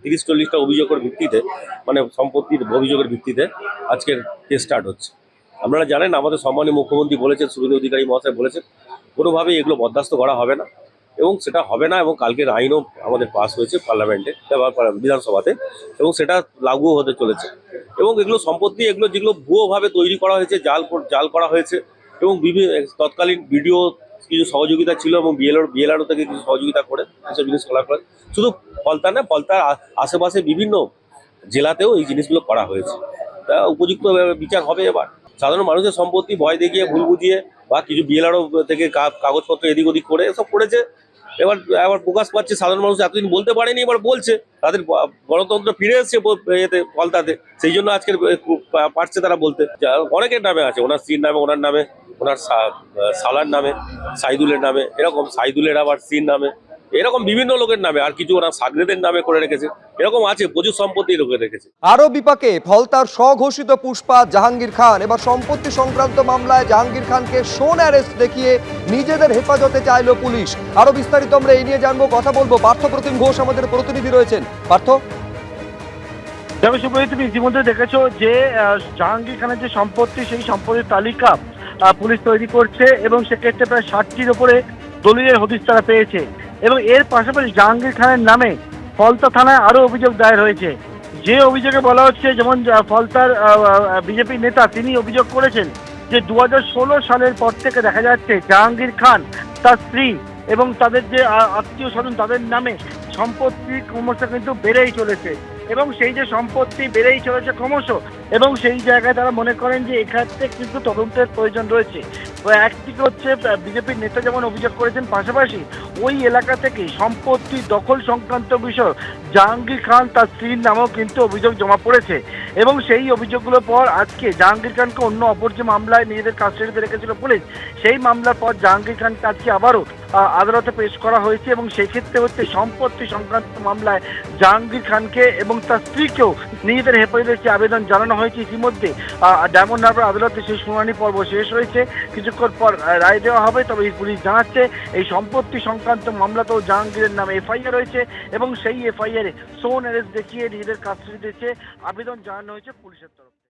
30-40টা অভিযোগের ভিত্তিতে, মানে সম্পত্তির অভিযোগের ভিত্তিতে আজকের কেস স্টার্ট হচ্ছে। আপনারা জানেন আমাদের সম্মানীয় মুখ্যমন্ত্রী বলেছেন, শুভেন্দু অধিকারী মহাশয় বলেছেন, কোনোভাবেই এগুলো বরদাস্ত করা হবে না এবং সেটা হবে না। এবং কালকের আইনও আমাদের পাস হয়েছে পার্লামেন্টে, বিধানসভাতে, এবং সেটা লাগুও হতে চলেছে। এবং এগুলো সম্পত্তি, এগুলো যেগুলো ভুয়োভাবে তৈরি করা হয়েছে, জাল করা হয়েছে, এবং তৎকালীন ভিডিও কিছু সহযোগিতা ছিল এবং বিএলআরও থেকে কিছু সহযোগিতা করে এসব জিনিস করা করে। শুধু ফলতা না, ফলতার আশেপাশে বিভিন্ন জেলাতেও এই জিনিসগুলো করা হয়েছে। তা উপযুক্ত বিচার হবে। এবার সাধারণ মানুষের সম্পত্তি ভয় দেখিয়ে, ভুল বুঝিয়ে, বা কিছু বিএলআরও থেকে কাগজপত্র এদিক ওদিক করে এসব করেছে। এবার প্রকাশ পাচ্ছে, সাধারণ মানুষ এতদিন বলতে পারেনি, এবার বলছে। তাদের গণতন্ত্র ফিরে এসছে এতে, ফলতাতে। সেই জন্য আজকের পারছে তারা বলতে। অনেকের নামে আছে, ওনার স্ত্রীর নামে, ওনার নামে, ওনার সালার নামে, সাইদুলের নামে, এরকম সাইদুলের আবার স্ত্রীর নামে, এরকম বিভিন্ন লোকের নামে, আর কিছু ওরা সাগরেদের নামে করে রেখেছে। এরকম আছে, প্রচুর সম্পত্তি লোকে রেখেছে। আরো বিপাকে ফলতার স্বঘোষিত পুষ্পা জাহাঙ্গীর খান। এবার সম্পত্তি সংক্রান্ত মামলায় জাহাঙ্গীর খানকে শোন অ্যারেস্ট দেখিয়ে নিজেদের হেফাজতে চাইল পুলিশ। আরো বিস্তারিত আমরা এই নিয়ে জানবো, কথা বলবো। পার্থ প্রতিম ঘোষ আমাদের প্রতিনিধি রয়েছেন। পার্থ, তুমি ইতিমধ্যে দেখেছো যে জাহাঙ্গীর খানের যে সম্পত্তি, সেই সম্পত্তির তালিকা পুলিশ তৈরি করছে এবং সেক্ষেত্রে প্রায় 60টির উপরে দলিলের হদিশ তারা পেয়েছে। এবং এর পাশাপাশি জাহাঙ্গীর খানের নামে ফলতা থানায় আরো অভিযোগ দায়ের হয়েছে। যে অভিযোগে বলা হচ্ছে, যেমন ফলতার বিজেপি নেতা তিনি অভিযোগ করেছেন যে 2016 সালের পর থেকে দেখা যাচ্ছে জাহাঙ্গীর খান, তার স্ত্রী এবং তাদের যে আত্মীয় স্বজন, তাদের নামে সম্পত্তি ক্রমশ কিন্তু বেড়েই চলেছে। এবং সেই যে সম্পত্তি বেড়েই চলেছে ক্রমশ, এবং সেই জায়গায় তারা মনে করেন যে এক্ষেত্রে কিন্তু তদন্তের প্রয়োজন রয়েছে। একদিকে হচ্ছে বিজেপির নেতা যেমন অভিযোগ করেছেন, পাশাপাশি ওই এলাকা থেকে সম্পত্তি দখল সংক্রান্ত বিষয় জাহাঙ্গীর খান তার স্ত্রীর নামেও কিন্তু অভিযোগ জমা পড়েছে। এবং সেই অভিযোগগুলোর পর আজকে জাহাঙ্গীর খানকে অন্য অপর যে মামলায় নিজেদের কাস্টাডিতে রেখেছিল পুলিশ, সেই মামলার পর জাহাঙ্গীর খানকে আজকে আবারও আদালতে পেশ করা হয়েছে। এবং সেক্ষেত্রে হচ্ছে সম্পত্তি সংক্রান্ত মামলায় জাহাঙ্গীর খানকে এবং তার স্ত্রীকেও নিজেদের হেফাজতে আবেদন জানানো হয়েছে। ইতিমধ্যে ডায়মন্ড হারবার আদালতে সেই শুনানি পর্ব শেষ হয়েছে, কিছুক্ষণ পর রায় দেওয়া হবে। তবে পুলিশ জানাচ্ছে এই সম্পত্তি সংক্রান্ত মামলাতেও জাহাঙ্গীরের নামে এফআইআর রয়েছে এবং সেই এফআইআরে শোন অ্যারেস্ট দেখিয়ে নিজেদের কাস্টাডিতে আবেদন জানানো হয়েছে পুলিশের তরফ থেকে।